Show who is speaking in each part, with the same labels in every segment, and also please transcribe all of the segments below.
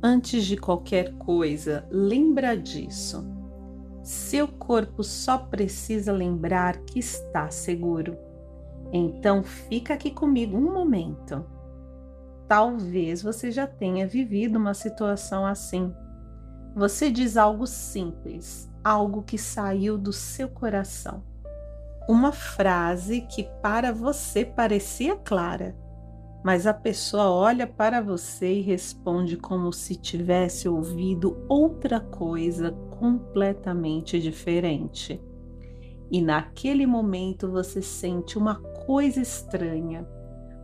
Speaker 1: Antes de qualquer coisa, lembra disso. Seu corpo só precisa lembrar que está seguro. Então fica aqui comigo um momento. Talvez você já tenha vivido uma situação assim. Você diz algo simples, algo que saiu do seu coração. Uma frase que para você parecia clara, mas a pessoa olha para você e responde como se tivesse ouvido outra coisa completamente diferente. E naquele momento você sente uma coisa estranha,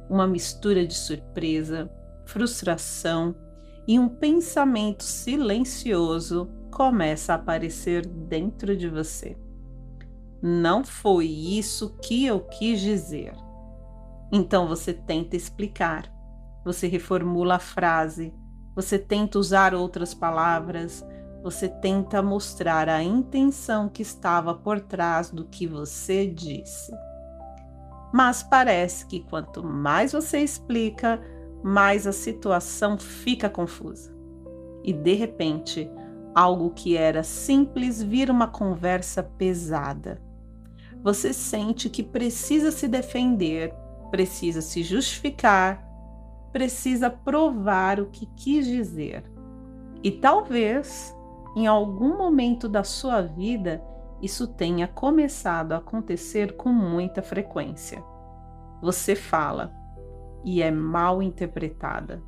Speaker 1: uma mistura de surpresa, frustração e um pensamento silencioso começa a aparecer dentro de você. Não foi isso que eu quis dizer. Então você tenta explicar, você reformula a frase, você tenta usar outras palavras, você tenta mostrar a intenção que estava por trás do que você disse. Mas parece que quanto mais você explica, mais a situação fica confusa. E de repente, algo que era simples vira uma conversa pesada. Você sente que precisa se defender, precisa se justificar, precisa provar o que quis dizer. E talvez, em algum momento da sua vida, isso tenha começado a acontecer com muita frequência. Você fala e é mal interpretada.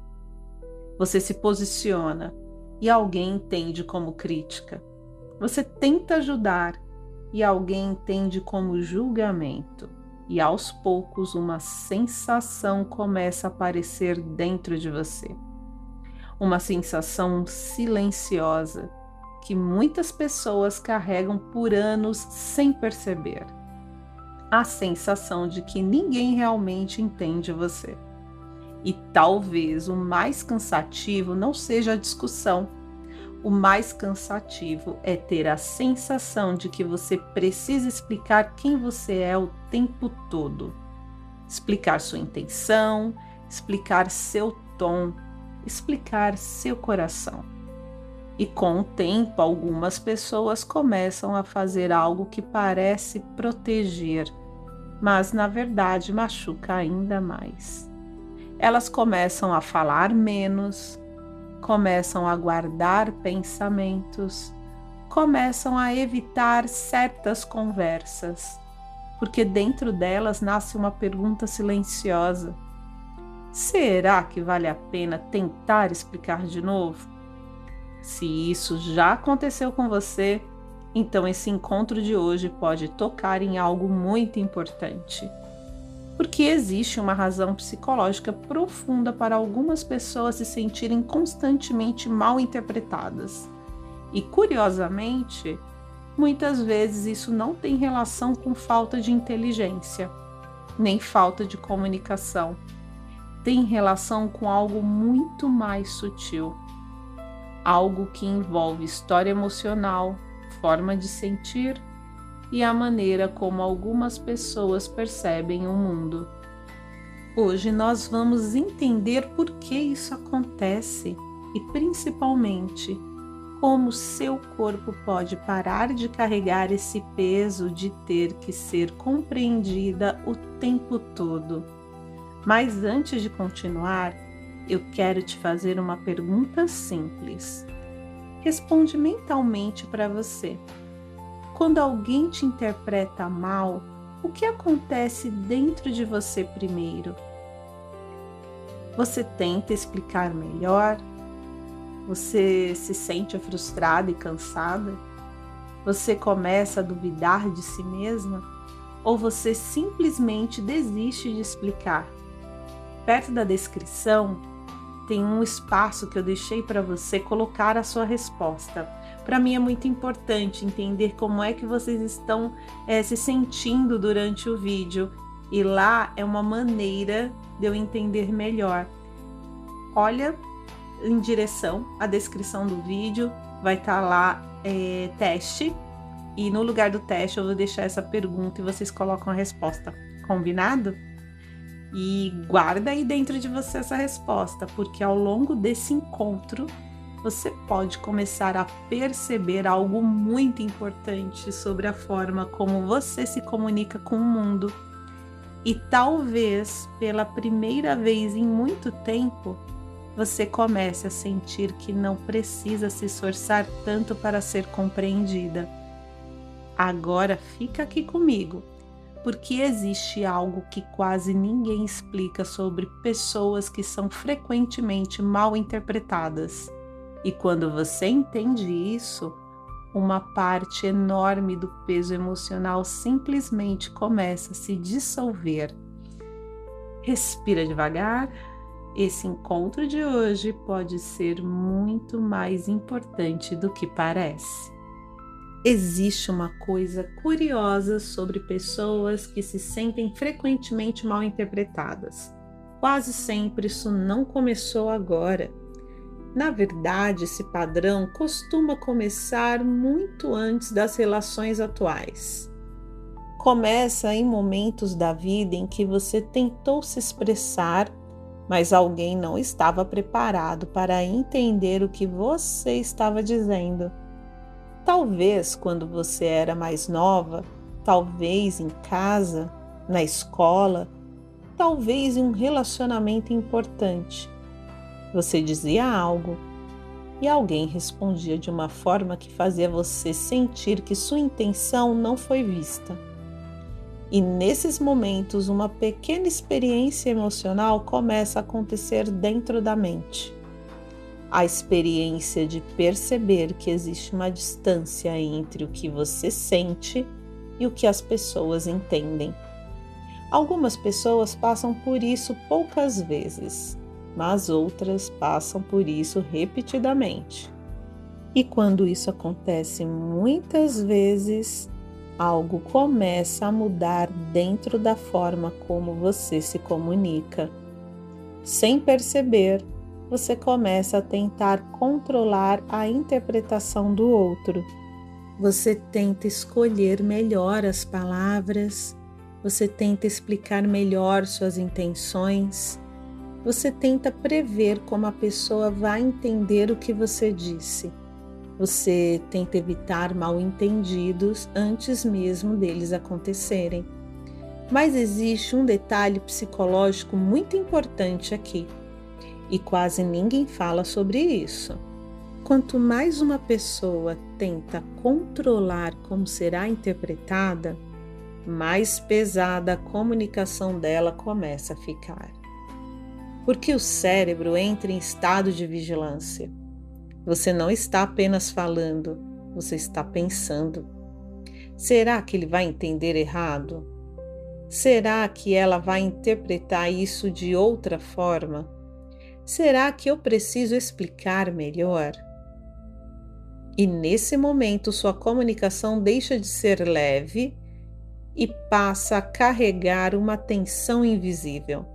Speaker 1: Você se posiciona e alguém entende como crítica. Você tenta ajudar e alguém entende como julgamento. E aos poucos uma sensação começa a aparecer dentro de você. Uma sensação silenciosa que muitas pessoas carregam por anos sem perceber. A sensação de que ninguém realmente entende você. E talvez o mais cansativo não seja a discussão. O mais cansativo é ter a sensação de que você precisa explicar quem você é o tempo todo. Explicar sua intenção, explicar seu tom, explicar seu coração. E com o tempo, algumas pessoas começam a fazer algo que parece proteger, mas na verdade machuca ainda mais. Elas começam a falar menos, começam a guardar pensamentos, começam a evitar certas conversas, porque dentro delas nasce uma pergunta silenciosa. Será que vale a pena tentar explicar de novo? Se isso já aconteceu com você, então esse encontro de hoje pode tocar em algo muito importante. Porque existe uma razão psicológica profunda para algumas pessoas se sentirem constantemente mal interpretadas. E, curiosamente, muitas vezes isso não tem relação com falta de inteligência, nem falta de comunicação. Tem relação com algo muito mais sutil. Algo que envolve história emocional, forma de sentir e a maneira como algumas pessoas percebem o mundo. Hoje nós vamos entender por que isso acontece e, principalmente, como seu corpo pode parar de carregar esse peso de ter que ser compreendida o tempo todo. Mas antes de continuar, eu quero te fazer uma pergunta simples. Responde mentalmente para você. Quando alguém te interpreta mal, o que acontece dentro de você primeiro? Você tenta explicar melhor? Você se sente frustrada e cansada? Você começa a duvidar de si mesma? Ou você simplesmente desiste de explicar? Perto da descrição, tem um espaço que eu deixei para você colocar a sua resposta. Para mim é muito importante entender como é que vocês estão se sentindo durante o vídeo. E lá é uma maneira de eu entender melhor. Olha em direção à descrição do vídeo, vai estar lá teste. E no lugar do teste eu vou deixar essa pergunta e vocês colocam a resposta. Combinado? E guarda aí dentro de você essa resposta, porque ao longo desse encontro você pode começar a perceber algo muito importante sobre a forma como você se comunica com o mundo. E talvez, pela primeira vez em muito tempo, você comece a sentir que não precisa se esforçar tanto para ser compreendida. Agora fica aqui comigo, porque existe algo que quase ninguém explica sobre pessoas que são frequentemente mal interpretadas. E quando você entende isso, uma parte enorme do peso emocional simplesmente começa a se dissolver. Respira devagar. Esse encontro de hoje pode ser muito mais importante do que parece. Existe uma coisa curiosa sobre pessoas que se sentem frequentemente mal interpretadas. Quase sempre isso não começou agora. Na verdade, esse padrão costuma começar muito antes das relações atuais. Começa em momentos da vida em que você tentou se expressar, mas alguém não estava preparado para entender o que você estava dizendo. Talvez quando você era mais nova, talvez em casa, na escola, talvez em um relacionamento importante. Você dizia algo e alguém respondia de uma forma que fazia você sentir que sua intenção não foi vista. E nesses momentos, uma pequena experiência emocional começa a acontecer dentro da mente. A experiência de perceber que existe uma distância entre o que você sente e o que as pessoas entendem. Algumas pessoas passam por isso poucas vezes, mas outras passam por isso repetidamente. E quando isso acontece muitas vezes, algo começa a mudar dentro da forma como você se comunica. Sem perceber, você começa a tentar controlar a interpretação do outro. Você tenta escolher melhor as palavras, você tenta explicar melhor suas intenções, você tenta prever como a pessoa vai entender o que você disse. Você tenta evitar mal-entendidos antes mesmo deles acontecerem. Mas existe um detalhe psicológico muito importante aqui. E quase ninguém fala sobre isso. Quanto mais uma pessoa tenta controlar como será interpretada, mais pesada a comunicação dela começa a ficar. Porque o cérebro entra em estado de vigilância. Você não está apenas falando, você está pensando. Será que ele vai entender errado? Será que ela vai interpretar isso de outra forma? Será que eu preciso explicar melhor? E nesse momento sua comunicação deixa de ser leve e passa a carregar uma tensão invisível.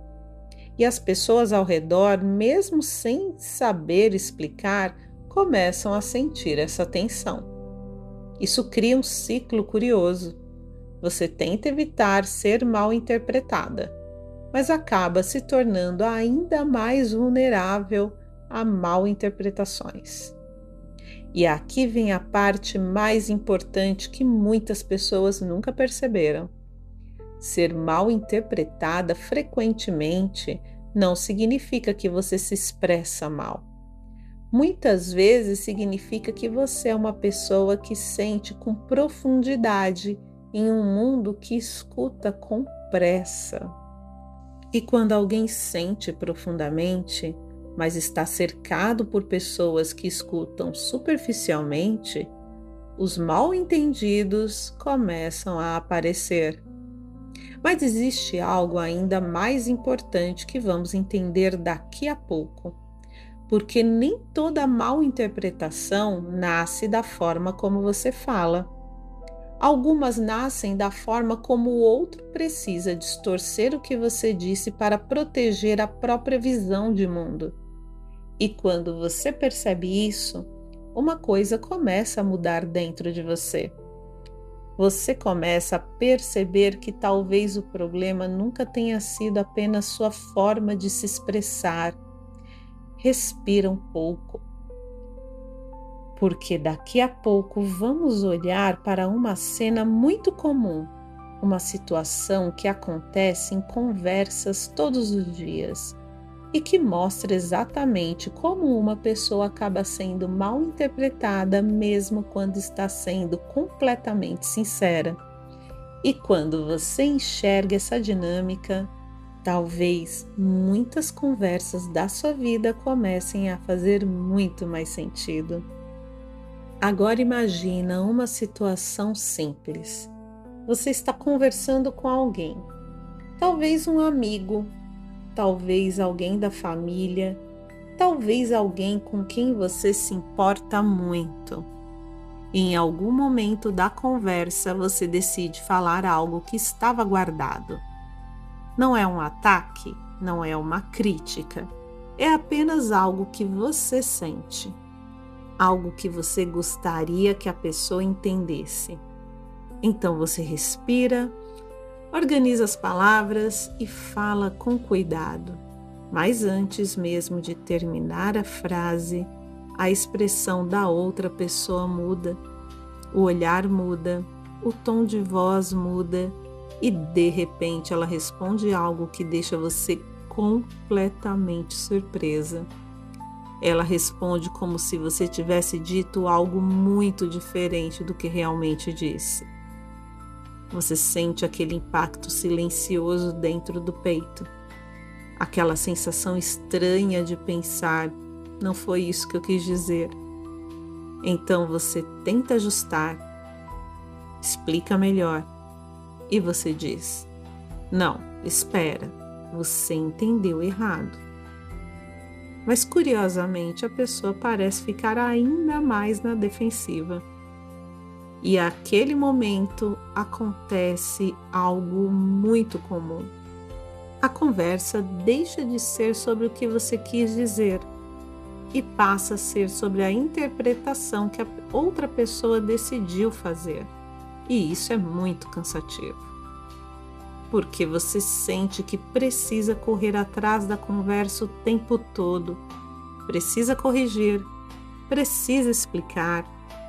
Speaker 1: E as pessoas ao redor, mesmo sem saber explicar, começam a sentir essa tensão. Isso cria um ciclo curioso. Você tenta evitar ser mal interpretada, mas acaba se tornando ainda mais vulnerável a mal interpretações. E aqui vem a parte mais importante que muitas pessoas nunca perceberam. Ser mal interpretada frequentemente não significa que você se expressa mal. Muitas vezes significa que você é uma pessoa que sente com profundidade em um mundo que escuta com pressa. E quando alguém sente profundamente, mas está cercado por pessoas que escutam superficialmente, os mal-entendidos começam a aparecer. Mas existe algo ainda mais importante que vamos entender daqui a pouco, porque nem toda mal-interpretação nasce da forma como você fala. Algumas nascem da forma como o outro precisa distorcer o que você disse para proteger a própria visão de mundo. E quando você percebe isso, uma coisa começa a mudar dentro de você. Você começa a perceber que talvez o problema nunca tenha sido apenas sua forma de se expressar. Respira um pouco. porque daqui a pouco vamos olhar para uma cena muito comum, uma situação que acontece em conversas todos os dias e que mostra exatamente como uma pessoa acaba sendo mal interpretada mesmo quando está sendo completamente sincera. E quando você enxerga essa dinâmica, talvez muitas conversas da sua vida comecem a fazer muito mais sentido. Agora imagina uma situação simples. Você está conversando com alguém, talvez um amigo, talvez alguém da família, talvez alguém com quem você se importa muito. E em algum momento da conversa você decide falar algo que estava guardado. Não é um ataque, não é uma crítica, é apenas algo que você sente, algo que você gostaria que a pessoa entendesse. Então você respira, organiza as palavras e fala com cuidado. Mas antes mesmo de terminar a frase, a expressão da outra pessoa muda, o olhar muda, o tom de voz muda e de repente ela responde algo que deixa você completamente surpresa. Ela responde como se você tivesse dito algo muito diferente do que realmente disse. Você sente aquele impacto silencioso dentro do peito, aquela sensação estranha de pensar, não foi isso que eu quis dizer. Então você tenta ajustar, explica melhor e você diz: não, espera, você entendeu errado. Mas curiosamente a pessoa parece ficar ainda mais na defensiva. E àquele momento acontece algo muito comum. A conversa deixa de ser sobre o que você quis dizer e passa a ser sobre a interpretação que a outra pessoa decidiu fazer. E isso é muito cansativo, porque você sente que precisa correr atrás da conversa o tempo todo, precisa corrigir, precisa explicar,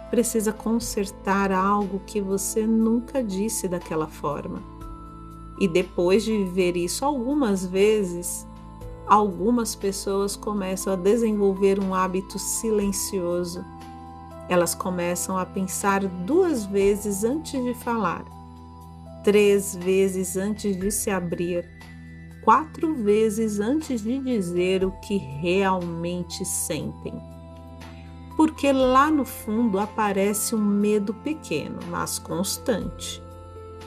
Speaker 1: precisa consertar algo que você nunca disse daquela forma. E depois de viver isso algumas vezes, algumas pessoas começam a desenvolver um hábito silencioso. Elas começam a pensar 2 vezes antes de falar, 3 vezes antes de se abrir, 4 vezes antes de dizer o que realmente sentem. Porque lá no fundo aparece um medo pequeno, mas constante.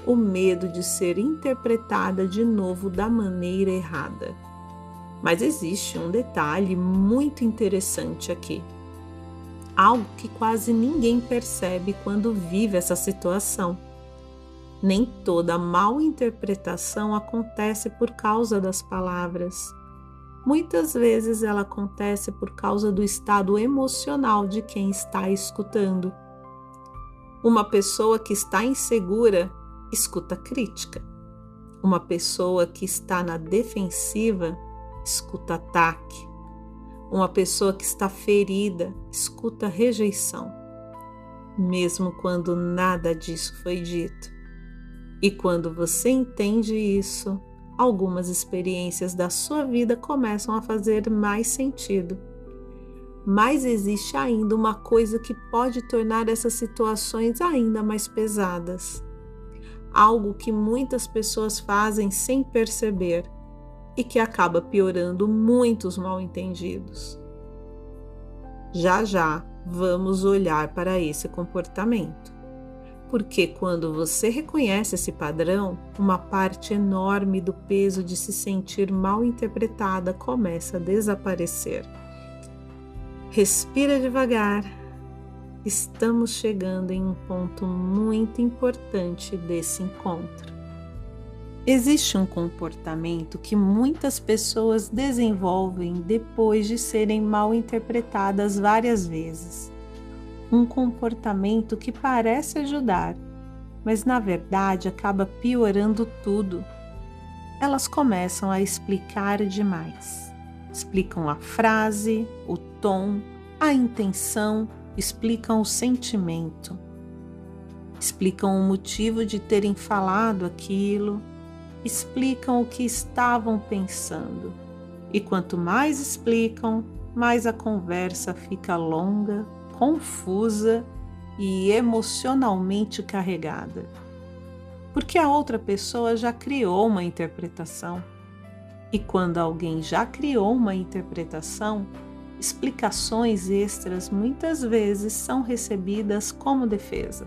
Speaker 1: O medo de ser interpretada de novo da maneira errada. Mas existe um detalhe muito interessante aqui. Algo que quase ninguém percebe quando vive essa situação. Nem toda mal interpretação acontece por causa das palavras. Muitas vezes ela acontece por causa do estado emocional de quem está escutando. Uma pessoa que está insegura escuta crítica. Uma pessoa que está na defensiva escuta ataque. Uma pessoa que está ferida escuta rejeição, mesmo quando nada disso foi dito. E quando você entende isso, algumas experiências da sua vida começam a fazer mais sentido. Mas existe ainda uma coisa que pode tornar essas situações ainda mais pesadas. Algo que muitas pessoas fazem sem perceber e que acaba piorando muitos mal-entendidos. Já já vamos olhar para esse comportamento. Porque quando você reconhece esse padrão, uma parte enorme do peso de se sentir mal interpretada começa a desaparecer. Respira devagar. Estamos chegando em um ponto muito importante desse encontro. Existe um comportamento que muitas pessoas desenvolvem depois de serem mal interpretadas várias vezes. Um comportamento que parece ajudar, mas na verdade acaba piorando tudo. Elas começam a explicar demais. Explicam a frase, o tom, a intenção explicam o sentimento, explicam o motivo de terem falado aquilo, explicam o que estavam pensando. E quanto mais explicam, mais a conversa fica longa, confusa e emocionalmente carregada. Porque a outra pessoa já criou uma interpretação. E quando alguém já criou uma interpretação, explicações extras muitas vezes são recebidas como defesa.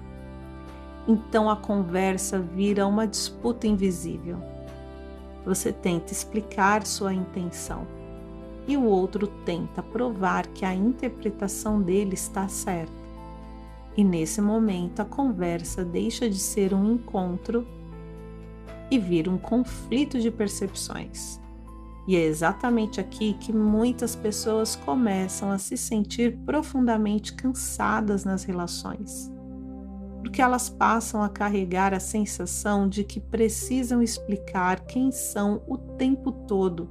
Speaker 1: Então a conversa vira uma disputa invisível. Você tenta explicar sua intenção e o outro tenta provar que a interpretação dele está certa. E nesse momento a conversa deixa de ser um encontro e vira um conflito de percepções. E é exatamente aqui que muitas pessoas começam a se sentir profundamente cansadas nas relações, porque elas passam a carregar a sensação de que precisam explicar quem são o tempo todo.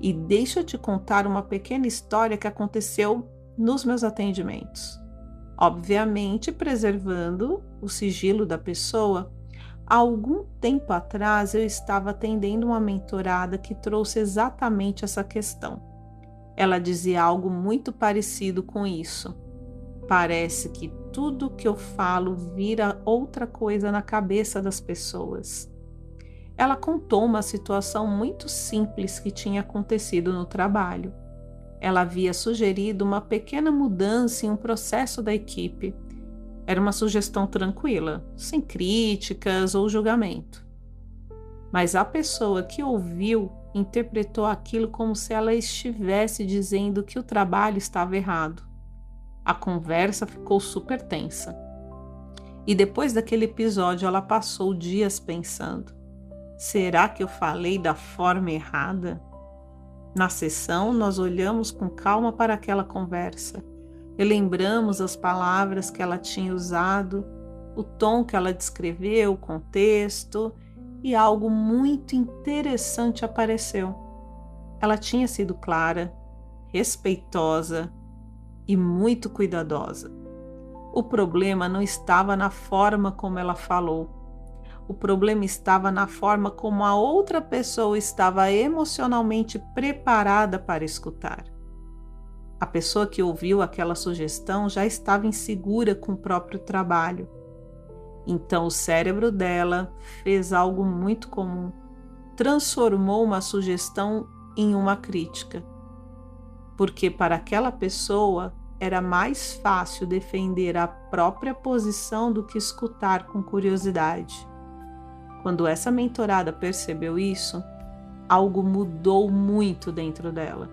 Speaker 1: E deixa eu te contar uma pequena história que aconteceu nos meus atendimentos. Obviamente, preservando o sigilo da pessoa. Há algum tempo atrás, eu estava atendendo uma mentorada que trouxe exatamente essa questão. Ela dizia algo muito parecido com isso. Parece que tudo que eu falo vira outra coisa na cabeça das pessoas. Ela contou uma situação muito simples que tinha acontecido no trabalho. Ela havia sugerido uma pequena mudança em um processo da equipe. Era uma sugestão tranquila, sem críticas ou julgamento. Mas a pessoa que ouviu interpretou aquilo como se ela estivesse dizendo que o trabalho estava errado. A conversa ficou super tensa. E depois daquele episódio, ela passou dias pensando: será que eu falei da forma errada? Na sessão, nós olhamos com calma para aquela conversa. Relembramos as palavras que ela tinha usado, o tom que ela descreveu, o contexto, e algo muito interessante apareceu. Ela tinha sido clara, respeitosa e muito cuidadosa. O problema não estava na forma como ela falou. O problema estava na forma como a outra pessoa estava emocionalmente preparada para escutar. A pessoa que ouviu aquela sugestão já estava insegura com o próprio trabalho. Então o cérebro dela fez algo muito comum. Transformou uma sugestão em uma crítica. Porque para aquela pessoa era mais fácil defender a própria posição do que escutar com curiosidade. Quando essa mentorada percebeu isso, algo mudou muito dentro dela.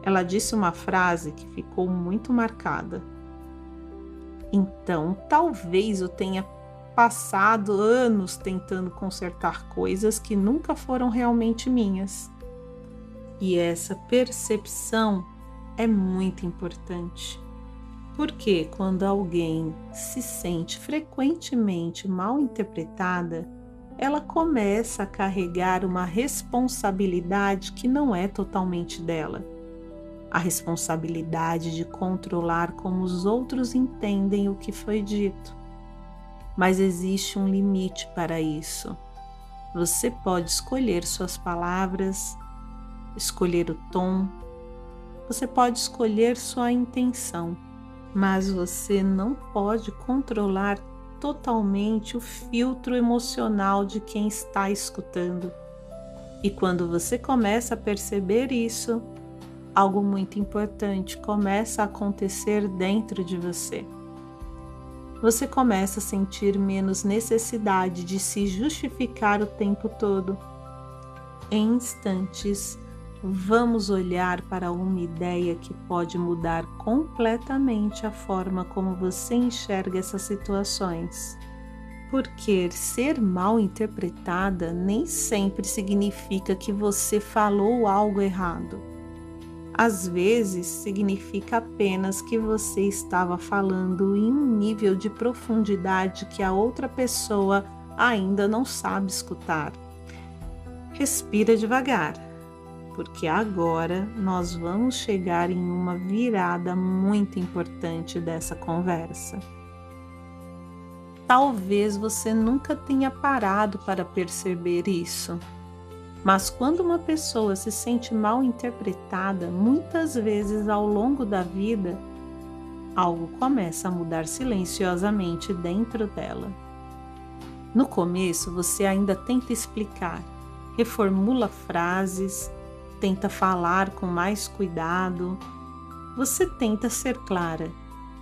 Speaker 1: Ela disse uma frase que ficou muito marcada. Então, talvez eu tenha passado anos tentando consertar coisas que nunca foram realmente minhas. E essa percepção é muito importante. Porque quando alguém se sente frequentemente mal interpretada, ela começa a carregar uma responsabilidade que não é totalmente dela. A responsabilidade de controlar como os outros entendem o que foi dito. Mas existe um limite para isso. Você pode escolher suas palavras, escolher o tom, você pode escolher sua intenção, mas você não pode controlar totalmente o filtro emocional de quem está escutando. E quando você começa a perceber isso, algo muito importante começa a acontecer dentro de você. Você começa a sentir menos necessidade de se justificar o tempo todo. Em instantes, vamos olhar para uma ideia que pode mudar completamente a forma como você enxerga essas situações. Porque ser mal interpretada nem sempre significa que você falou algo errado. Às vezes, significa apenas que você estava falando em um nível de profundidade que a outra pessoa ainda não sabe escutar. Respira devagar. porque agora nós vamos chegar em uma virada muito importante dessa conversa. Talvez você nunca tenha parado para perceber isso, mas quando uma pessoa se sente mal interpretada, muitas vezes ao longo da vida, algo começa a mudar silenciosamente dentro dela. No começo, você ainda tenta explicar, reformula frases, tenta falar com mais cuidado, você tenta ser clara,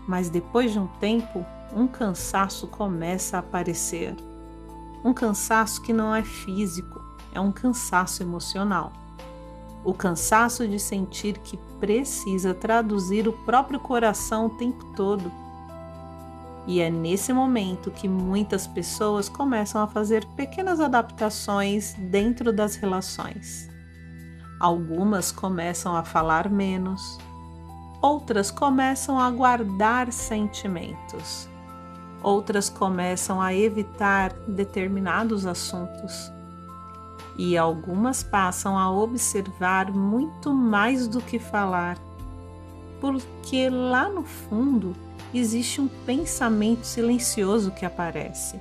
Speaker 1: mas depois de um tempo, um cansaço começa a aparecer. Um cansaço que não é físico, é um cansaço emocional. O cansaço de sentir que precisa traduzir o próprio coração o tempo todo. E é nesse momento que muitas pessoas começam a fazer pequenas adaptações dentro das relações. Algumas começam a falar menos, outras começam a guardar sentimentos, outras começam a evitar determinados assuntos. E algumas passam a observar muito mais do que falar, porque lá no fundo existe um pensamento silencioso que aparece.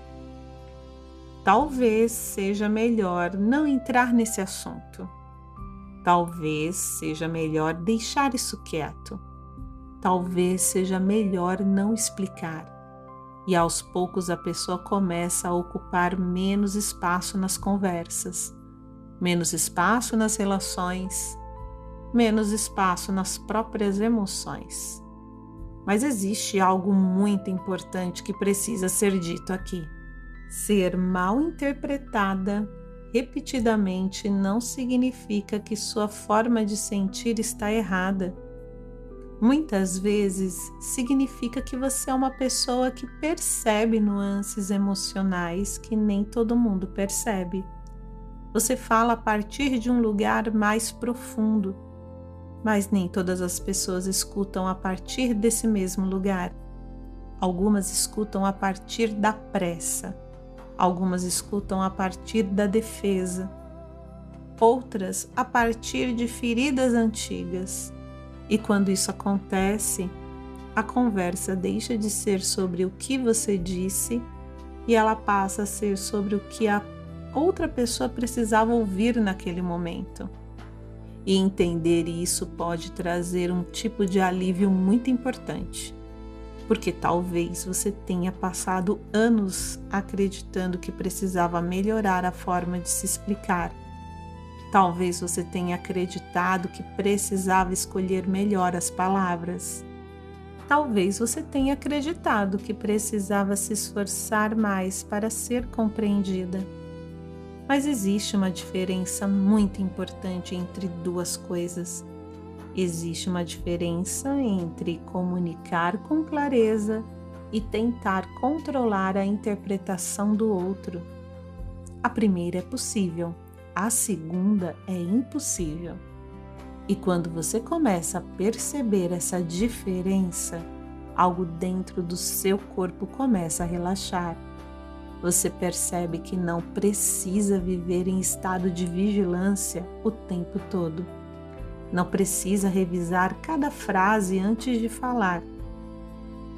Speaker 1: Talvez seja melhor não entrar nesse assunto. Talvez seja melhor deixar isso quieto. Talvez seja melhor não explicar. E aos poucos a pessoa começa a ocupar menos espaço nas conversas, menos espaço nas relações, menos espaço nas próprias emoções. Mas existe algo muito importante que precisa ser dito aqui. Ser mal interpretada repetidamente não significa que sua forma de sentir está errada. Muitas vezes significa que você é uma pessoa que percebe nuances emocionais que nem todo mundo percebe. Você fala a partir de um lugar mais profundo, mas nem todas as pessoas escutam a partir desse mesmo lugar. Algumas escutam a partir da pressa, algumas escutam a partir da defesa, outras a partir de feridas antigas. E quando isso acontece, a conversa deixa de ser sobre o que você disse e ela passa a ser sobre o que a outra pessoa precisava ouvir naquele momento. E entender isso pode trazer um tipo de alívio muito importante, porque talvez você tenha passado anos acreditando que precisava melhorar a forma de se explicar. Talvez você tenha acreditado que precisava escolher melhor as palavras. Talvez você tenha acreditado que precisava se esforçar mais para ser compreendida. Mas existe uma diferença muito importante entre duas coisas. Existe uma diferença entre comunicar com clareza e tentar controlar a interpretação do outro. A primeira é possível. A segunda é impossível. E quando você começa a perceber essa diferença, algo dentro do seu corpo começa a relaxar. Você percebe que não precisa viver em estado de vigilância o tempo todo. Não precisa revisar cada frase antes de falar.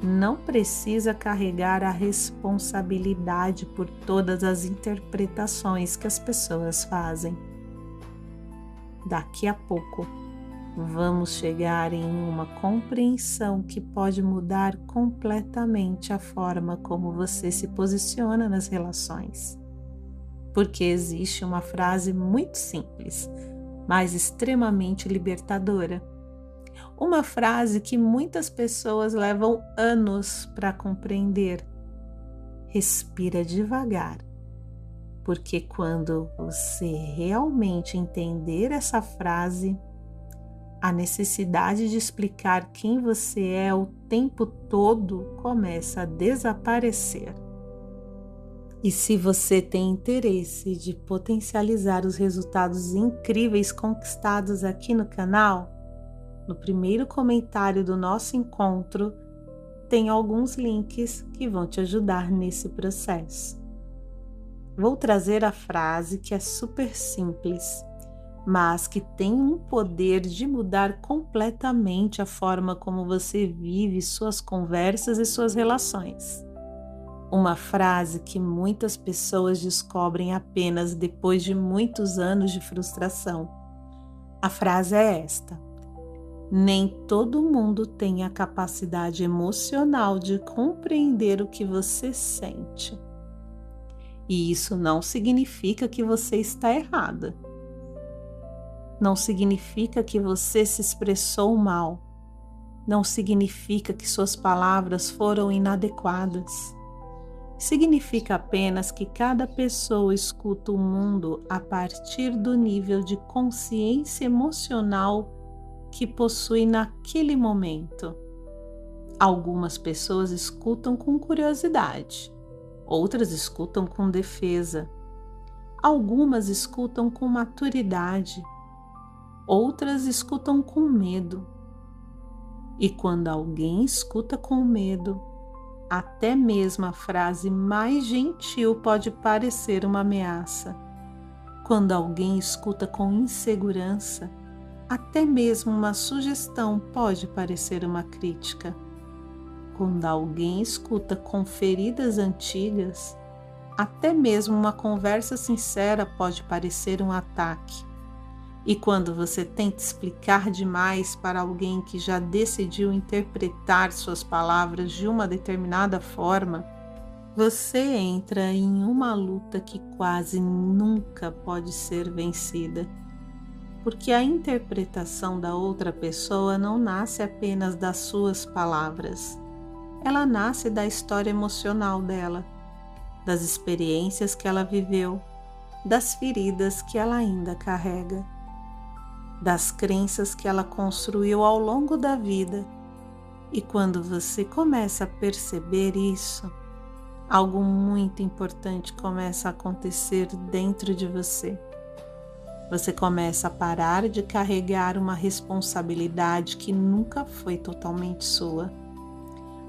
Speaker 1: Não precisa carregar a responsabilidade por todas as interpretações que as pessoas fazem. Daqui a pouco, vamos chegar em uma compreensão que pode mudar completamente a forma como você se posiciona nas relações. Porque existe uma frase muito simples, mas extremamente libertadora. Uma frase que muitas pessoas levam anos para compreender. Respira devagar, porque quando você realmente entender essa frase, a necessidade de explicar quem você é o tempo todo começa a desaparecer. E se você tem interesse de potencializar os resultados incríveis conquistados aqui no canal, no primeiro comentário do nosso encontro, tem alguns links que vão te ajudar nesse processo. Vou trazer a frase que é super simples, mas que tem um poder de mudar completamente a forma como você vive suas conversas e suas relações. Uma frase que muitas pessoas descobrem apenas depois de muitos anos de frustração. A frase é esta: nem todo mundo tem a capacidade emocional de compreender o que você sente. E isso não significa que você está errada. Não significa que você se expressou mal. Não significa que suas palavras foram inadequadas. Significa apenas que cada pessoa escuta o mundo a partir do nível de consciência emocional que possui naquele momento. Algumas pessoas escutam com curiosidade, outras escutam com defesa, algumas escutam com maturidade, outras escutam com medo. E quando alguém escuta com medo, até mesmo a frase mais gentil pode parecer uma ameaça. Quando alguém escuta com insegurança, até mesmo uma sugestão pode parecer uma crítica. Quando alguém escuta com feridas antigas, até mesmo uma conversa sincera pode parecer um ataque. E quando você tenta explicar demais para alguém que já decidiu interpretar suas palavras de uma determinada forma, você entra em uma luta que quase nunca pode ser vencida. Porque a interpretação da outra pessoa não nasce apenas das suas palavras. Ela nasce da história emocional dela, das experiências que ela viveu, das feridas que ela ainda carrega, das crenças que ela construiu ao longo da vida. E quando você começa a perceber isso, algo muito importante começa a acontecer dentro de você. Você começa a parar de carregar uma responsabilidade que nunca foi totalmente sua.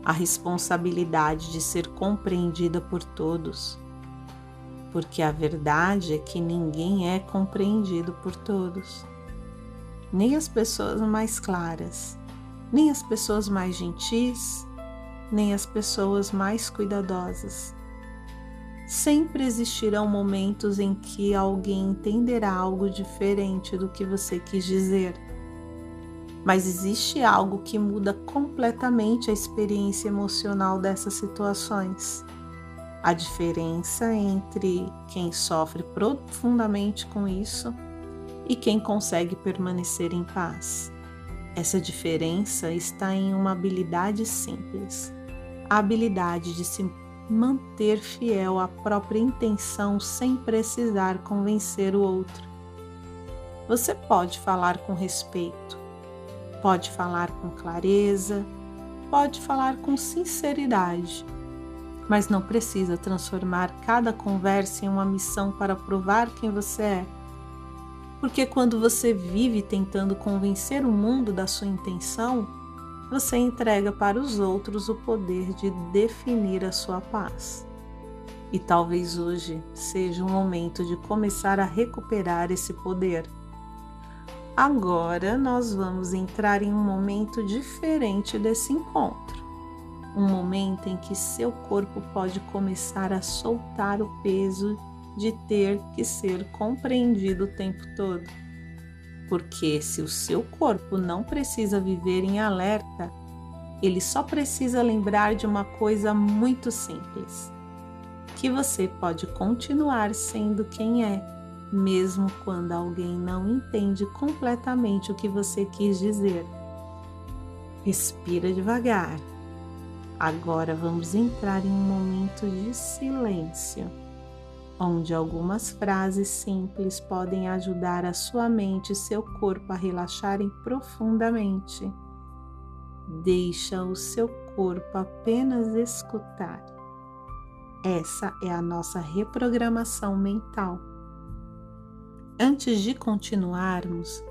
Speaker 1: A responsabilidade de ser compreendida por todos. Porque a verdade é que ninguém é compreendido por todos. Nem as pessoas mais claras, nem as pessoas mais gentis, nem as pessoas mais cuidadosas. Sempre existirão momentos em que alguém entenderá algo diferente do que você quis dizer. Mas existe algo que muda completamente a experiência emocional dessas situações. A diferença entre quem sofre profundamente com isso e quem consegue permanecer em paz. Essa diferença está em uma habilidade simples, a habilidade de se manter fiel à própria intenção sem precisar convencer o outro. Você pode falar com respeito, pode falar com clareza, pode falar com sinceridade, mas não precisa transformar cada conversa em uma missão para provar quem você é. Porque quando você vive tentando convencer o mundo da sua intenção, você entrega para os outros o poder de definir a sua paz. E talvez hoje seja o momento de começar a recuperar esse poder. Agora nós vamos entrar em um momento diferente desse encontro. Um momento em que seu corpo pode começar a soltar o peso de ter que ser compreendido o tempo todo. Porque se o seu corpo não precisa viver em alerta, ele só precisa lembrar de uma coisa muito simples: que você pode continuar sendo quem é, mesmo quando alguém não entende completamente o que você quis dizer. Respira devagar. Agora vamos entrar em um momento de silêncio, onde algumas frases simples podem ajudar a sua mente e seu corpo a relaxarem profundamente. Deixa o seu corpo apenas escutar. Essa é a nossa reprogramação mental. Antes de continuarmos,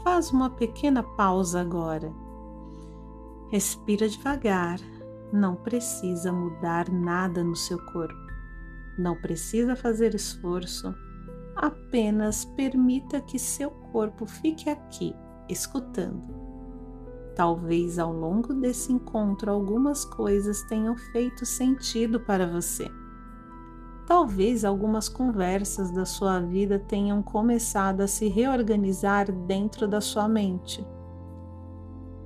Speaker 1: faz uma pequena pausa agora. Respira devagar. Não precisa mudar nada no seu corpo. Não precisa fazer esforço. apenas permita que seu corpo fique aqui, escutando. Talvez ao longo desse encontro algumas coisas tenham feito sentido para você. Talvez algumas conversas da sua vida tenham começado a se reorganizar dentro da sua mente.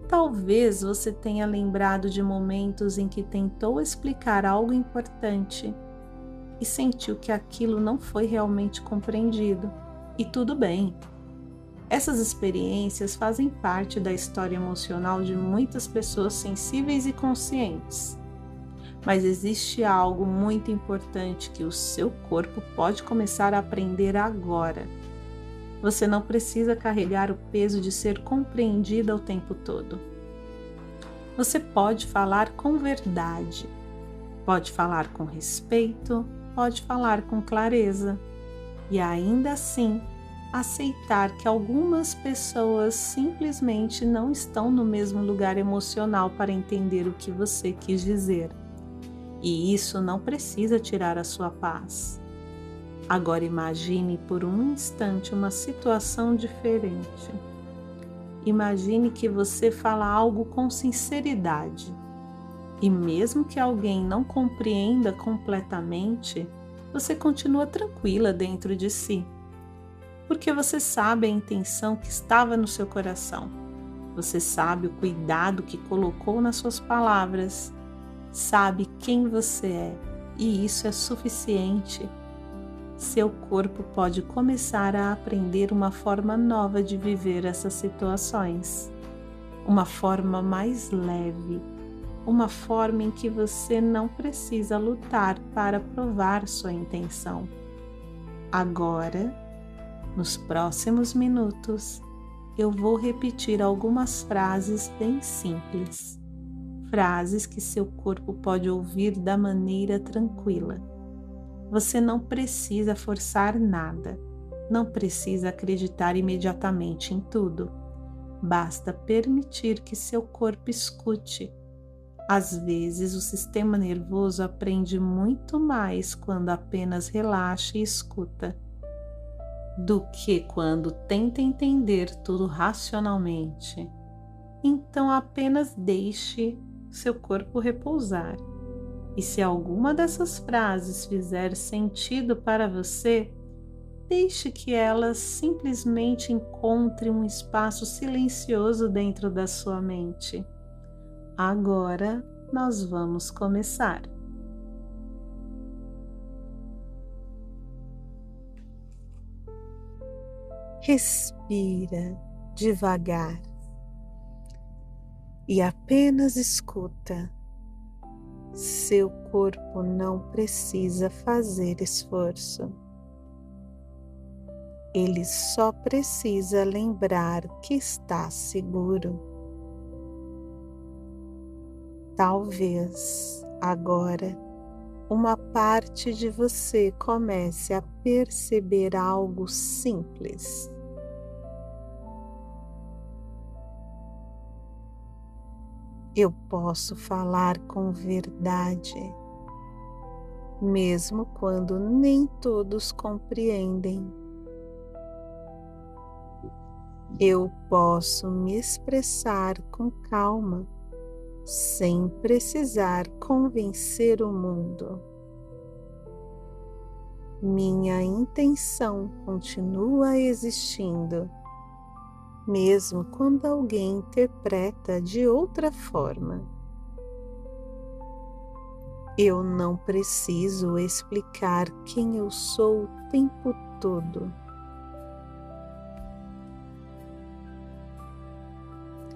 Speaker 1: Talvez você tenha lembrado de momentos em que tentou explicar algo importante e sentiu que aquilo não foi realmente compreendido. E tudo bem. Essas experiências fazem parte da história emocional de muitas pessoas sensíveis e conscientes. Mas existe algo muito importante que o seu corpo pode começar a aprender agora. Você não precisa carregar o peso de ser compreendida o tempo todo. Você pode falar com verdade, pode falar com respeito, pode falar com clareza e ainda assim aceitar que algumas pessoas simplesmente não estão no mesmo lugar emocional para entender o que você quis dizer. E isso não precisa tirar a sua paz. Agora imagine por um instante uma situação diferente. Imagine que você fala algo com sinceridade. E mesmo que alguém não compreenda completamente, você continua tranquila dentro de si. Porque você sabe a intenção que estava no seu coração. Você sabe o cuidado que colocou nas suas palavras. Sabe quem você é, e isso é suficiente. Seu corpo pode começar a aprender uma forma nova de viver essas situações. Uma forma mais leve, uma forma em que você não precisa lutar para provar sua intenção. Agora, nos próximos minutos, eu vou repetir algumas frases bem simples. Frases que seu corpo pode ouvir da maneira tranquila. Você não precisa forçar nada, não precisa acreditar imediatamente em tudo. Basta permitir que seu corpo escute. Às vezes, o sistema nervoso aprende muito mais quando apenas relaxa e escuta, do que quando tenta entender tudo racionalmente. Então, apenas deixe seu corpo repousar. E se alguma dessas frases fizer sentido para você, deixe que elas simplesmente encontrem um espaço silencioso dentro da sua mente. Agora nós vamos começar. Respira devagar e apenas escuta. Seu corpo não precisa fazer esforço. Ele só precisa lembrar que está seguro. Talvez agora uma parte de você comece a perceber algo simples. Eu posso falar com verdade, mesmo quando nem todos compreendem. Eu posso me expressar com calma, sem precisar convencer o mundo. Minha intenção continua existindo, mesmo quando alguém interpreta de outra forma. Eu não preciso explicar quem eu sou o tempo todo.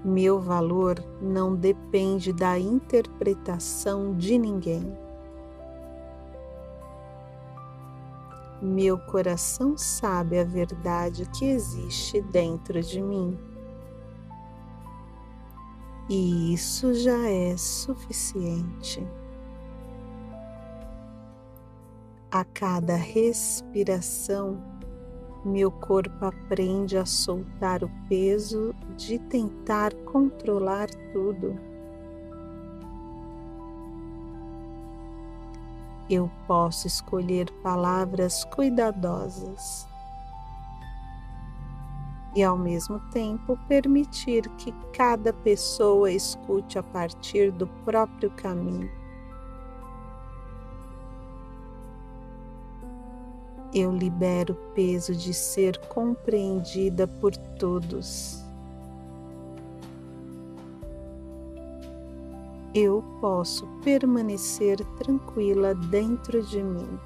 Speaker 1: Meu valor não depende da interpretação de ninguém. Meu coração sabe a verdade que existe dentro de mim. E isso já é suficiente. A cada respiração, meu corpo aprende a soltar o peso de tentar controlar tudo. Eu posso escolher palavras cuidadosas e ao mesmo tempo permitir que cada pessoa escute a partir do próprio caminho. Eu libero o peso de ser compreendida por todos. Eu posso permanecer tranquila dentro de mim.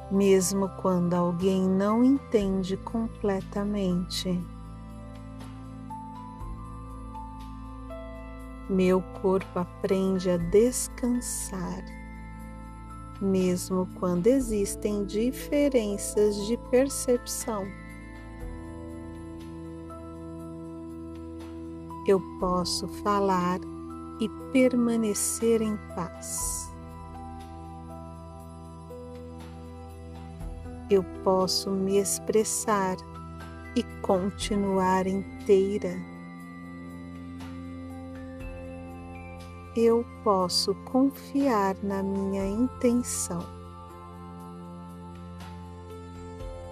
Speaker 1: Mesmo quando alguém não entende completamente. Meu corpo aprende a descansar, mesmo quando existem diferenças de percepção. Eu posso falar e permanecer em paz. Eu posso me expressar e continuar inteira. Eu posso confiar na minha intenção.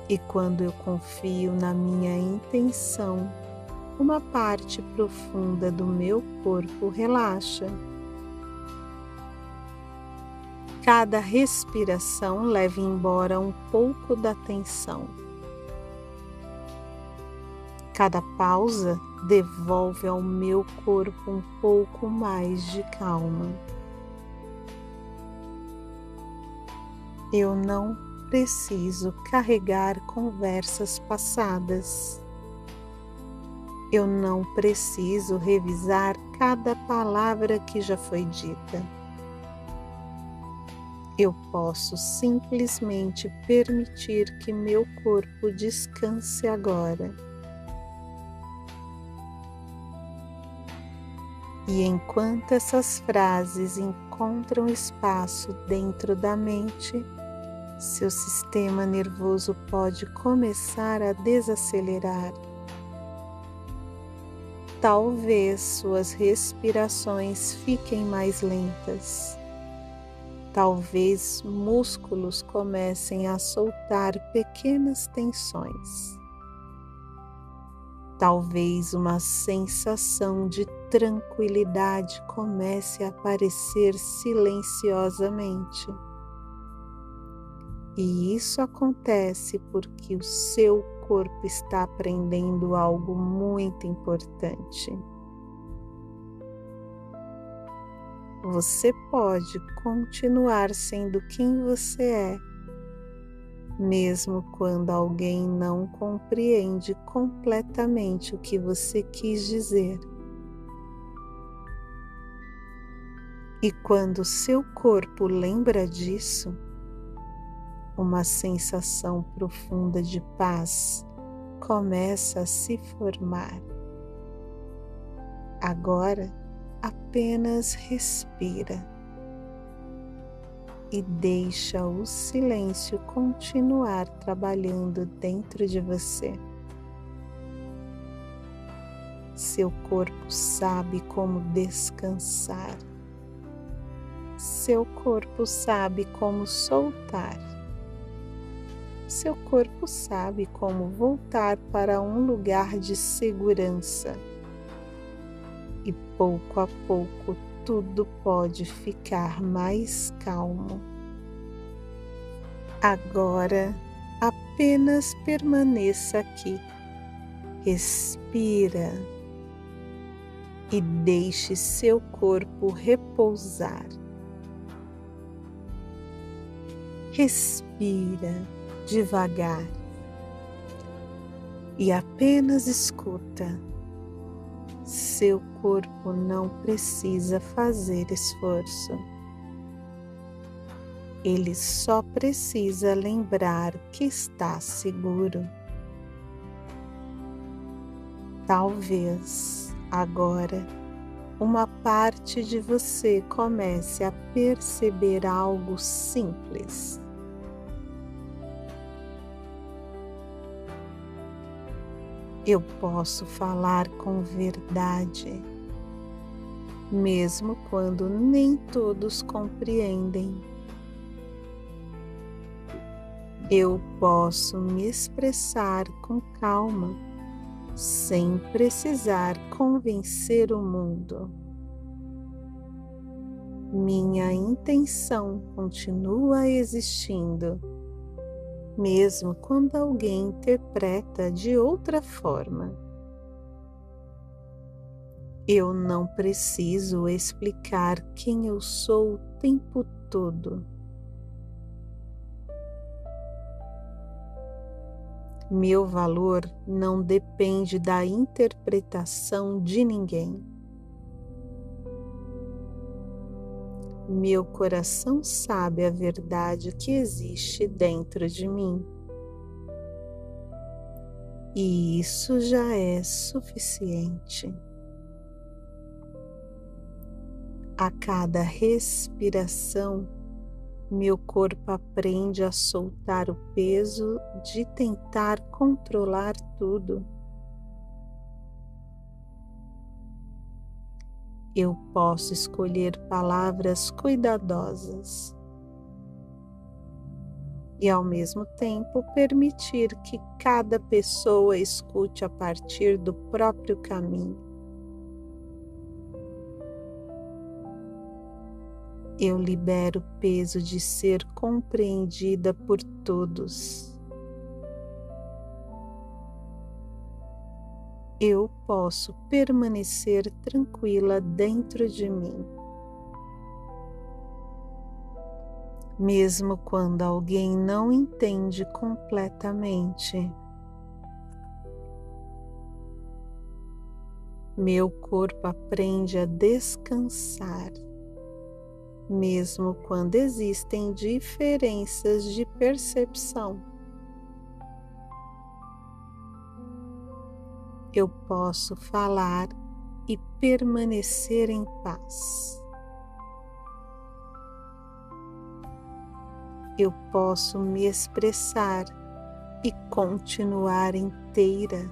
Speaker 1: E quando eu confio na minha intenção, uma parte profunda do meu corpo relaxa. Cada respiração leva embora um pouco da tensão. Cada pausa devolve ao meu corpo um pouco mais de calma. Eu não preciso carregar conversas passadas. Eu não preciso revisar cada palavra que já foi dita. Eu posso simplesmente permitir que meu corpo descanse agora. E enquanto essas frases encontram espaço dentro da mente, seu sistema nervoso pode começar a desacelerar. Talvez suas respirações fiquem mais lentas. Talvez músculos comecem a soltar pequenas tensões. Talvez uma sensação de tranquilidade comece a aparecer silenciosamente. E isso acontece porque o seu corpo está aprendendo algo muito importante. Você pode continuar sendo quem você é, mesmo quando alguém não compreende completamente o que você quis dizer. E quando seu corpo lembra disso, uma sensação profunda de paz começa a se formar. Agora, apenas respira e deixa o silêncio continuar trabalhando dentro de você. Seu corpo sabe como descansar. Seu corpo sabe como soltar. Seu corpo sabe como voltar para um lugar de segurança. E pouco a pouco tudo pode ficar mais calmo. Agora apenas permaneça aqui. Respira e deixe seu corpo repousar. Respira devagar e apenas escuta. Seu corpo não precisa fazer esforço. Ele só precisa lembrar que está seguro. Talvez agora uma parte de você comece a perceber algo simples. Eu posso falar com verdade, mesmo quando nem todos compreendem. Eu posso me expressar com calma, sem precisar convencer o mundo. Minha intenção continua existindo, mesmo quando alguém interpreta de outra forma. Eu não preciso explicar quem eu sou o tempo todo. Meu valor não depende da interpretação de ninguém. Meu coração sabe a verdade que existe dentro de mim. E isso já é suficiente. A cada respiração, meu corpo aprende a soltar o peso de tentar controlar tudo. Eu posso escolher palavras cuidadosas e, ao mesmo tempo, permitir que cada pessoa escute a partir do próprio caminho. Eu libero o peso de ser compreendida por todos. Eu posso permanecer tranquila dentro de mim. Mesmo quando alguém não entende completamente. Meu corpo aprende a descansar, mesmo quando existem diferenças de percepção. Eu posso falar e permanecer em paz. Eu posso me expressar e continuar inteira.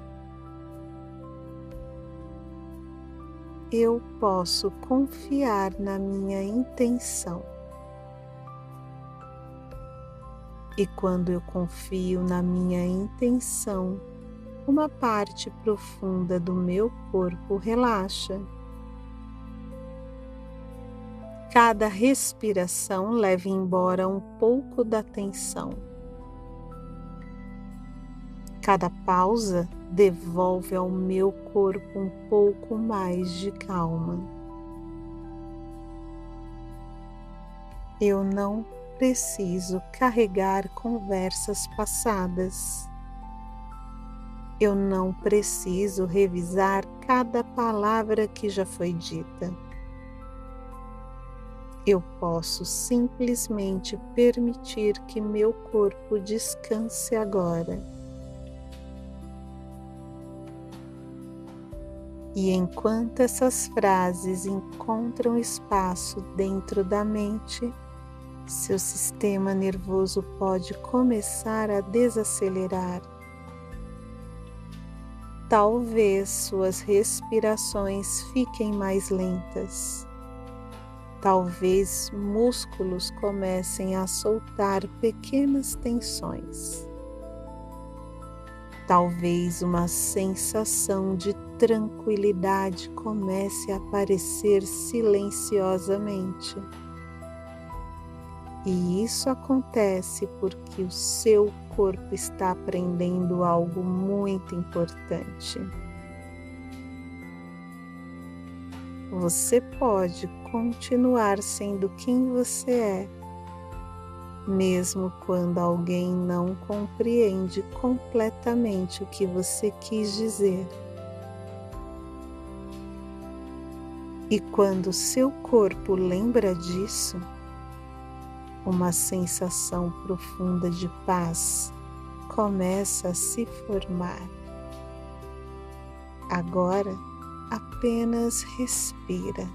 Speaker 1: Eu posso confiar na minha intenção. E quando eu confio na minha intenção, uma parte profunda do meu corpo relaxa. Cada respiração leva embora um pouco da tensão. Cada pausa devolve ao meu corpo um pouco mais de calma. Eu não preciso carregar conversas passadas. Eu não preciso revisar cada palavra que já foi dita. Eu posso simplesmente permitir que meu corpo descanse agora. E enquanto essas frases encontram espaço dentro da mente, seu sistema nervoso pode começar a desacelerar. Talvez suas respirações fiquem mais lentas. Talvez músculos comecem a soltar pequenas tensões. Talvez uma sensação de tranquilidade comece a aparecer silenciosamente. E isso acontece porque o seu corpo está aprendendo algo muito importante. Você pode continuar sendo quem você é, mesmo quando alguém não compreende completamente o que você quis dizer. E quando seu corpo lembra disso, uma sensação profunda de paz começa a se formar. Agora, apenas respira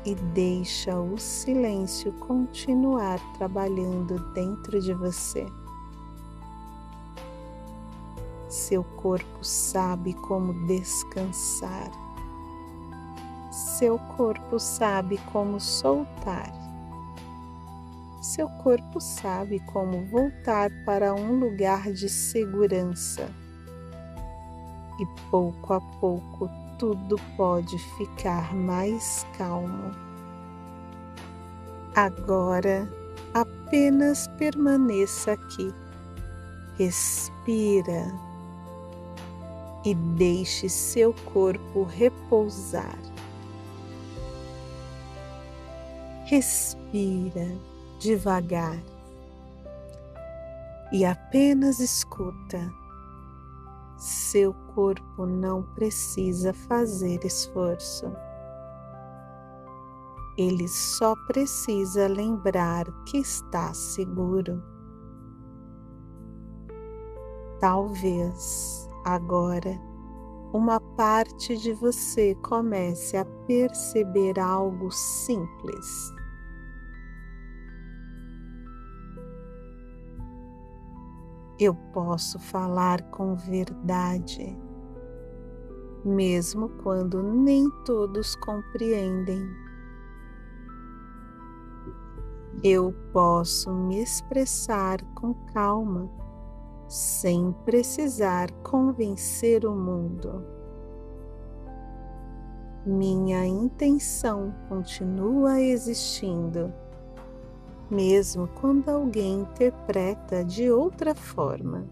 Speaker 1: e deixa o silêncio continuar trabalhando dentro de você. Seu corpo sabe como descansar. Seu corpo sabe como soltar. seu corpo sabe como voltar para um lugar de segurança. E pouco a pouco tudo pode ficar mais calmo. Agora, apenas permaneça aqui. Respira e deixe seu corpo repousar. Respira devagar e apenas escuta. Seu corpo não precisa fazer esforço. Ele só precisa lembrar que está seguro. Talvez agora uma parte de você comece a perceber algo simples. Eu posso falar com verdade, mesmo quando nem todos compreendem. Eu posso me expressar com calma, sem precisar convencer o mundo. Minha intenção continua existindo, mesmo quando alguém interpreta de outra forma.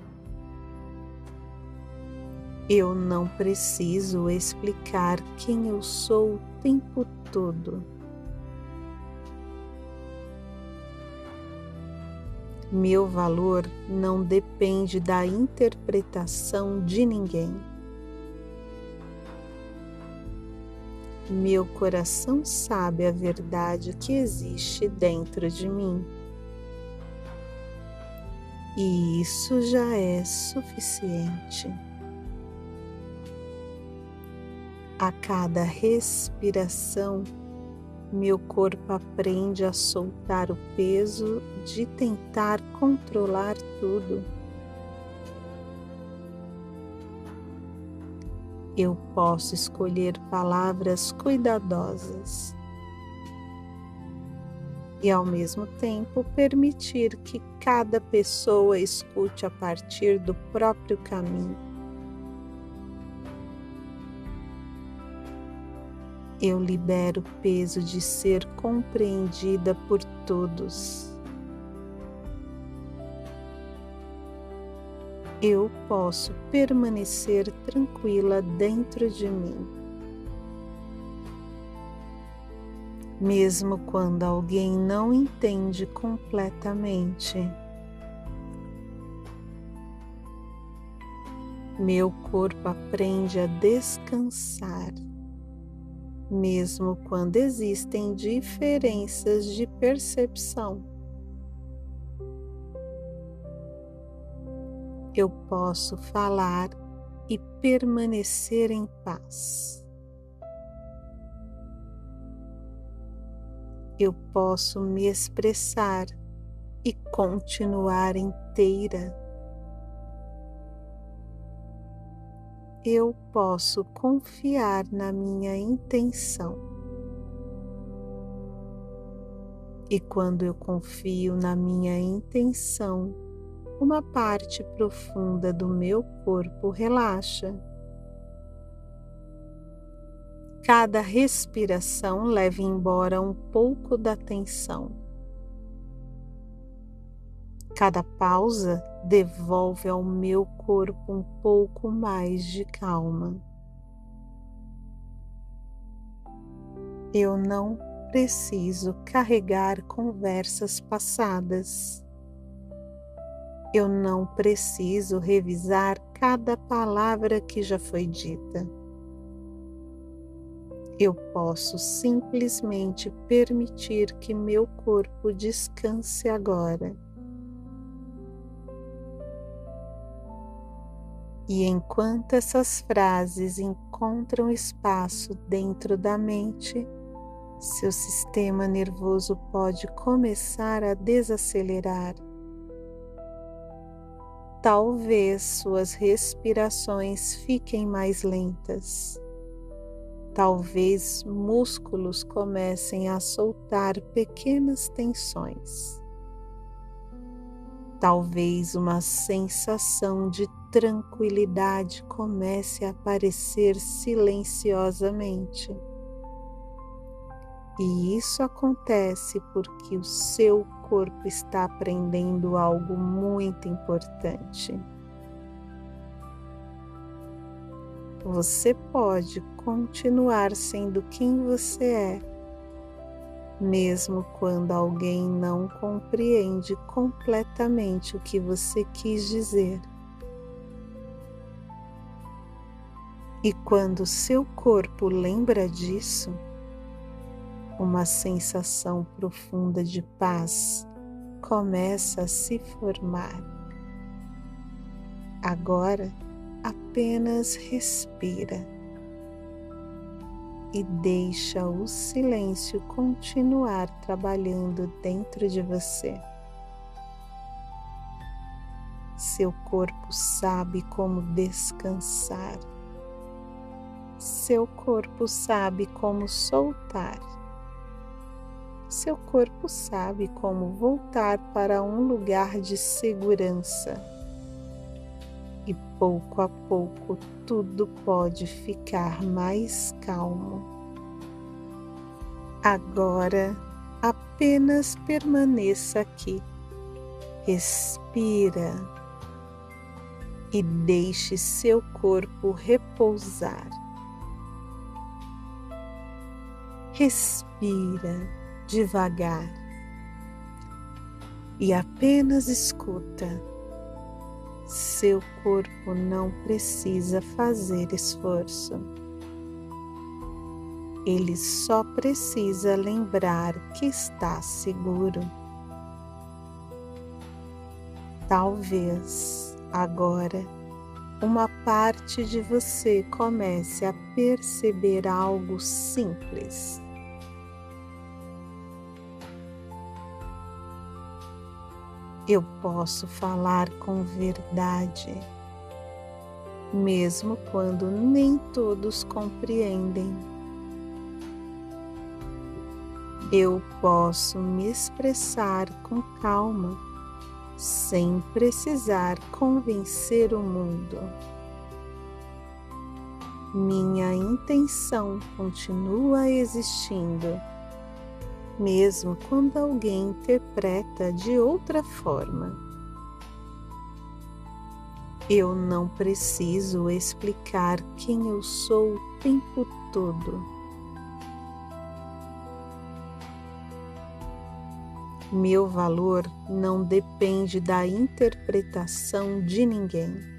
Speaker 1: Eu não preciso explicar quem eu sou o tempo todo. Meu valor não depende da interpretação de ninguém. Meu coração sabe a verdade que existe dentro de mim. E isso já é suficiente. A cada respiração, meu corpo aprende a soltar o peso de tentar controlar tudo. Eu posso escolher palavras cuidadosas e, ao mesmo tempo, permitir que cada pessoa escute a partir do próprio caminho. Eu libero o peso de ser compreendida por todos. Eu posso permanecer tranquila dentro de mim. Mesmo quando alguém não entende completamente. Meu corpo aprende a descansar, mesmo quando existem diferenças de percepção. Eu posso falar e permanecer em paz. Eu posso me expressar e continuar inteira. Eu posso confiar na minha intenção. E quando eu confio na minha intenção, uma parte profunda do meu corpo relaxa. Cada respiração leva embora um pouco da tensão. Cada pausa devolve ao meu corpo um pouco mais de calma. Eu não preciso carregar conversas passadas. Eu não preciso revisar cada palavra que já foi dita. Eu posso simplesmente permitir que meu corpo descanse agora. E enquanto essas frases encontram espaço dentro da mente, seu sistema nervoso pode começar a desacelerar. Talvez suas respirações fiquem mais lentas. Talvez músculos comecem a soltar pequenas tensões. Talvez uma sensação de tranquilidade comece a aparecer silenciosamente. E isso acontece porque o seu corpo está aprendendo algo muito importante. Você pode continuar sendo quem você é, mesmo quando alguém não compreende completamente o que você quis dizer. E quando seu corpo lembra disso, uma sensação profunda de paz começa a se formar. Agora, apenas respira e deixa o silêncio continuar trabalhando dentro de você. Seu corpo sabe como descansar. Seu corpo sabe como soltar. Seu corpo sabe como voltar para um lugar de segurança. E pouco a pouco tudo pode ficar mais calmo. Agora apenas permaneça aqui. Respira e deixe seu corpo repousar. Respira devagar e apenas escuta. Seu corpo não precisa fazer esforço. Ele só precisa lembrar que está seguro. Talvez agora uma parte de você comece a perceber algo simples. Eu posso falar com verdade, mesmo quando nem todos compreendem. Eu posso me expressar com calma, sem precisar convencer o mundo. Minha intenção continua existindo, mesmo quando alguém interpreta de outra forma. Eu não preciso explicar quem eu sou o tempo todo. Meu valor não depende da interpretação de ninguém.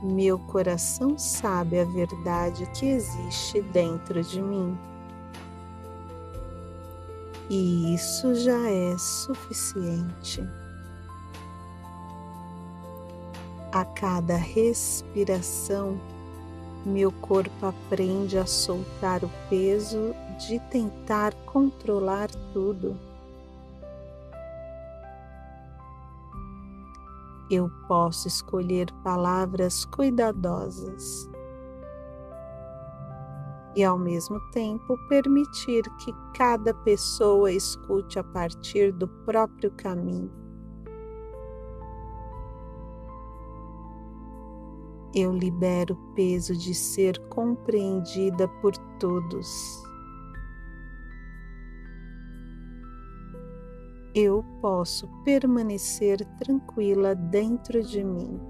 Speaker 1: Meu coração sabe a verdade que existe dentro de mim. E isso já é suficiente. A cada respiração, meu corpo aprende a soltar o peso de tentar controlar tudo. Eu posso escolher palavras cuidadosas e, ao mesmo tempo, permitir que cada pessoa escute a partir do próprio caminho. Eu libero o peso de ser compreendida por todos. Eu posso permanecer tranquila dentro de mim.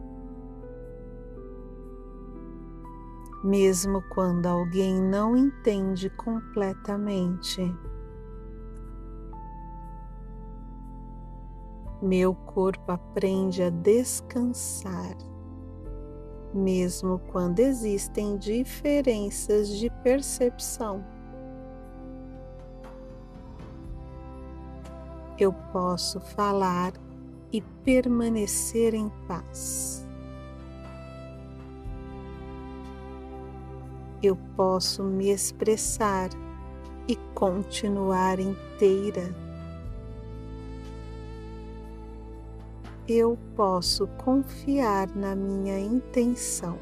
Speaker 1: Mesmo quando alguém não entende completamente. Meu corpo aprende a descansar, mesmo quando existem diferenças de percepção. Eu posso falar e permanecer em paz. Eu posso me expressar e continuar inteira. Eu posso confiar na minha intenção.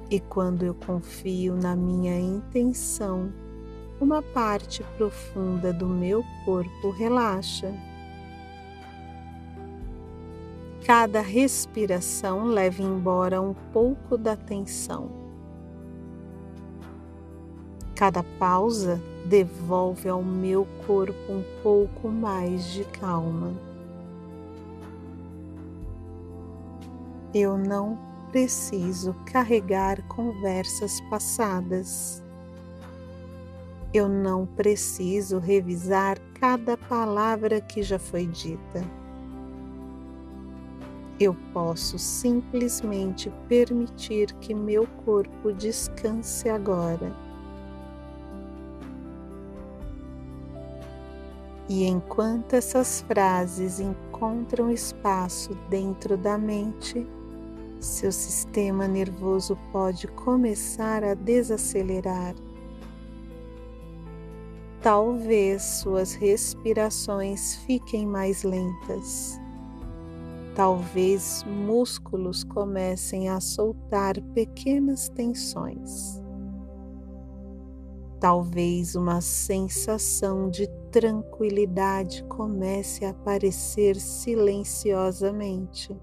Speaker 1: E quando eu confio na minha intenção, uma parte profunda do meu corpo relaxa. Cada respiração leva embora um pouco da tensão. Cada pausa devolve ao meu corpo um pouco mais de calma. Eu não preciso carregar conversas passadas. Eu não preciso revisar cada palavra que já foi dita. Eu posso simplesmente permitir que meu corpo descanse agora. E enquanto essas frases encontram espaço dentro da mente, seu sistema nervoso pode começar a desacelerar. Talvez suas respirações fiquem mais lentas. Talvez músculos comecem a soltar pequenas tensões. Talvez uma sensação de tranquilidade comece a aparecer silenciosamente.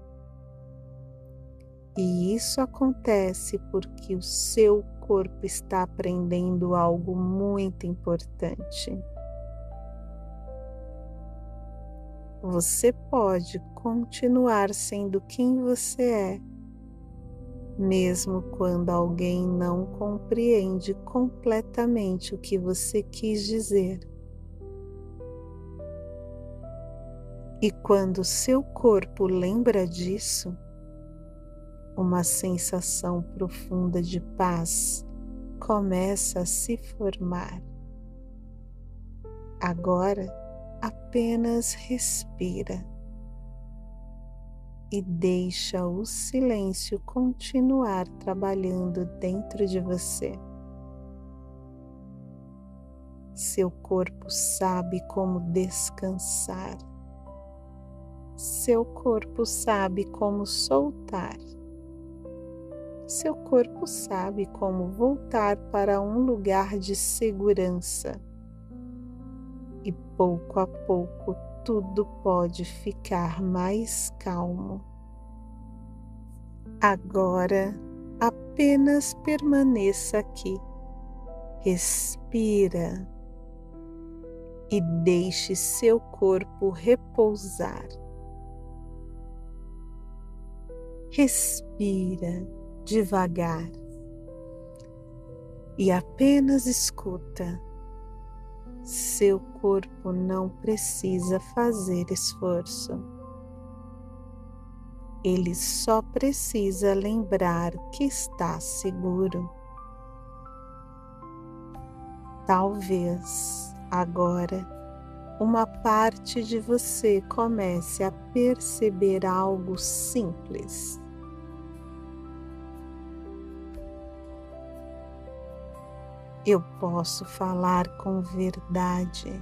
Speaker 1: E isso acontece porque o seu corpo está aprendendo algo muito importante. Você pode continuar sendo quem você é, mesmo quando alguém não compreende completamente o que você quis dizer. E quando seu corpo lembra disso, uma sensação profunda de paz começa a se formar. Agora, apenas respira e deixa o silêncio continuar trabalhando dentro de você. Seu corpo sabe como descansar. Seu corpo sabe como soltar. Seu corpo sabe como voltar para um lugar de segurança. E pouco a pouco tudo pode ficar mais calmo. Agora apenas permaneça aqui. Respira e deixe seu corpo repousar. Respira devagar e apenas escuta. Seu corpo não precisa fazer esforço. Ele só precisa lembrar que está seguro. Talvez agora uma parte de você comece a perceber algo simples. Eu posso falar com verdade.